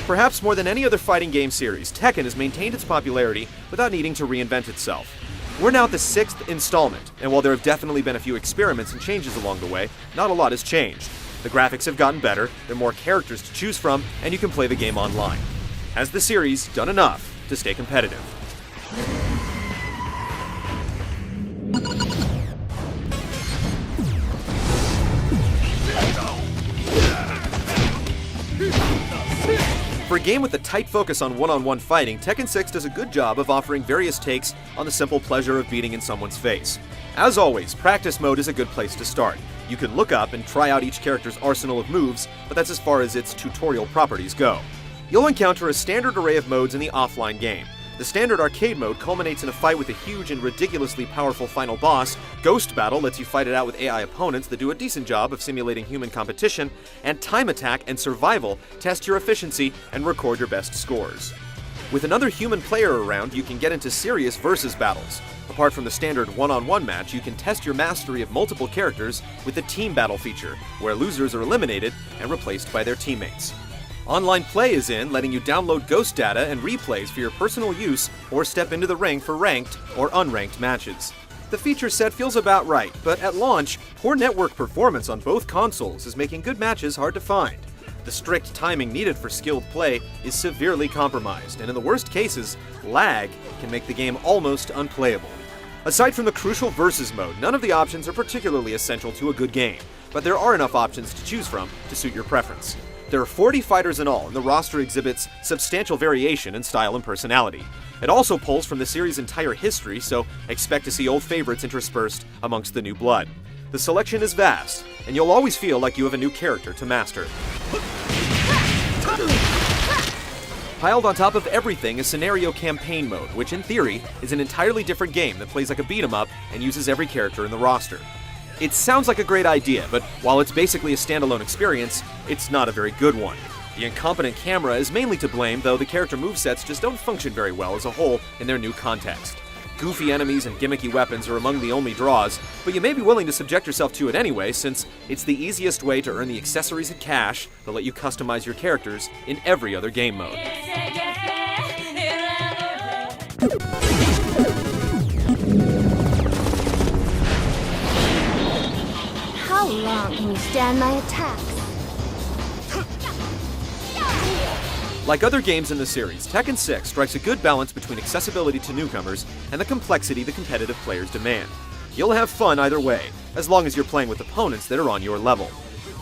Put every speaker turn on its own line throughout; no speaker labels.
Perhaps more than any other fighting game series, Tekken has maintained its popularity without needing to reinvent itself. We're now at the 6th installment, and while there have definitely been a few experiments and changes along the way, not a lot has changed. The graphics have gotten better, there are more characters to choose from, and you can play the game online. Has the series done enough to stay competitive? For a game with a tight focus on one-on-one fighting, Tekken 6 does a good job of offering various takes on the simple pleasure of beating in someone's face. As always, practice mode is a good place to start. You can look up and try out each character's arsenal of moves, but that's as far as its tutorial properties go. You'll encounter a standard array of modes in the offline game. The standard arcade mode culminates in a fight with a huge and ridiculously powerful final boss. Ghost Battle lets you fight it out with AI opponents that do a decent job of simulating human competition, and Time Attack and Survival test your efficiency and record your best scores. With another human player around, you can get into serious versus battles. Apart from the standard one-on-one match, you can test your mastery of multiple characters with the Team Battle feature, where losers are eliminated and replaced by their teammates. Online play is in, letting you download ghost data and replays for your personal use or step into the ring for ranked or unranked matches. The feature set feels about right, but at launch, poor network performance on both consoles is making good matches hard to find. The strict timing needed for skilled play is severely compromised, and in the worst cases, lag can make the game almost unplayable. Aside from the crucial versus mode, none of the options are particularly essential to a good game, but there are enough options to choose from to suit your preference. There are 40 fighters in all, and the roster exhibits substantial variation in style and personality. It also pulls from the series' entire history, so expect to see old favorites interspersed amongst the new blood. The selection is vast, and you'll always feel like you have a new character to master. Piled on top of everything is Scenario Campaign Mode, which in theory is an entirely different game that plays like a beat-em-up and uses every character in the roster. It sounds like a great idea, but while it's basically a standalone experience, it's not a very good one. The incompetent camera is mainly to blame, though the character movesets just don't function very well as a whole in their new context. Goofy enemies and gimmicky weapons are among the only draws, but you may be willing to subject yourself to it anyway, since it's the easiest way to earn the accessories and cash that let you customize your characters in every other game mode.
How long can you stand my attacks?
Like other games in the series, Tekken 6 strikes a good balance between accessibility to newcomers and the complexity the competitive players demand. You'll have fun either way, as long as you're playing with opponents that are on your level.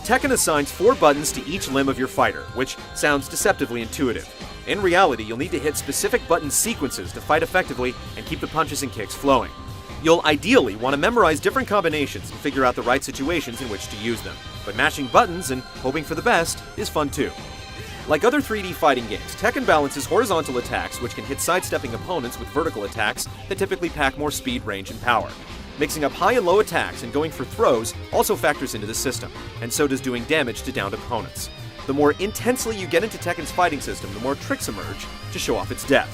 Tekken assigns 4 buttons to each limb of your fighter, which sounds deceptively intuitive. In reality, you'll need to hit specific button sequences to fight effectively and keep the punches and kicks flowing. You'll ideally want to memorize different combinations and figure out the right situations in which to use them, but mashing buttons and hoping for the best is fun too. Like other 3D fighting games, Tekken balances horizontal attacks, which can hit sidestepping opponents, with vertical attacks that typically pack more speed, range, and power. Mixing up high and low attacks and going for throws also factors into the system, and so does doing damage to downed opponents. The more intensely you get into Tekken's fighting system, the more tricks emerge to show off its depth.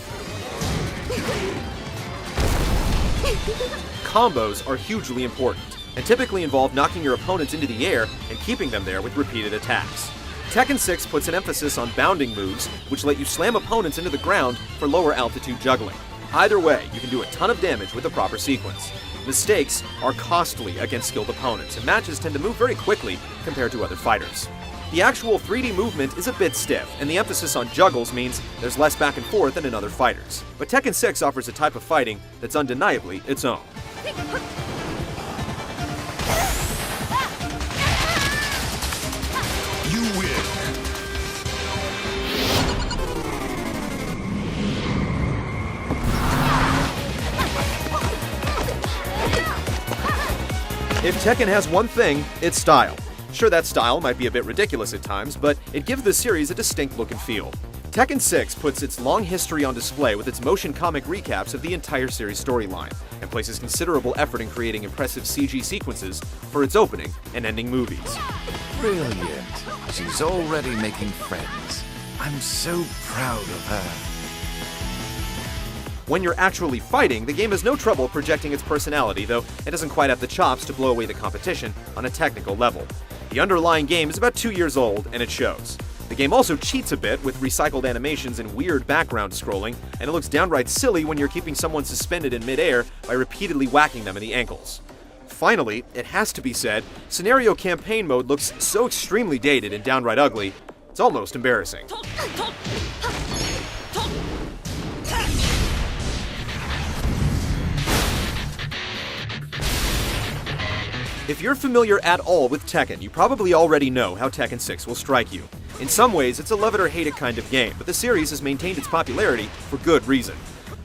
Combos are hugely important, and typically involve knocking your opponents into the air and keeping them there with repeated attacks. Tekken 6 puts an emphasis on bounding moves, which let you slam opponents into the ground for lower altitude juggling. Either way, you can do a ton of damage with the proper sequence. Mistakes are costly against skilled opponents, and matches tend to move very quickly compared to other fighters. The actual 3D movement is a bit stiff, and the emphasis on juggles means there's less back and forth than in other fighters. But Tekken 6 offers a type of fighting that's undeniably its own.
You win.
If Tekken has one thing, it's style. Sure, that style might be a bit ridiculous at times, but it gives the series a distinct look and feel. Tekken 6 puts its long history on display with its motion comic recaps of the entire series storyline, and places considerable effort in creating impressive CG sequences for its opening and ending movies.
Brilliant. She's already making friends. I'm so proud of her.
When you're actually fighting, the game has no trouble projecting its personality, though it doesn't quite have the chops to blow away the competition on a technical level. The underlying game is about 2 years old, and it shows. The game also cheats a bit with recycled animations and weird background scrolling, and it looks downright silly when you're keeping someone suspended in midair by repeatedly whacking them in the ankles. Finally, it has to be said, scenario campaign mode looks so extremely dated and downright ugly, it's almost embarrassing. If you're familiar at all with Tekken, you probably already know how Tekken 6 will strike you. In some ways, it's a love it or hate it kind of game, but the series has maintained its popularity for good reason.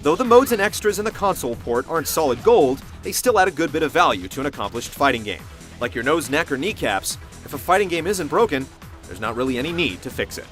Though the modes and extras in the console port aren't solid gold, they still add a good bit of value to an accomplished fighting game. Like your nose, neck, or kneecaps, if a fighting game isn't broken, there's not really any need to fix it.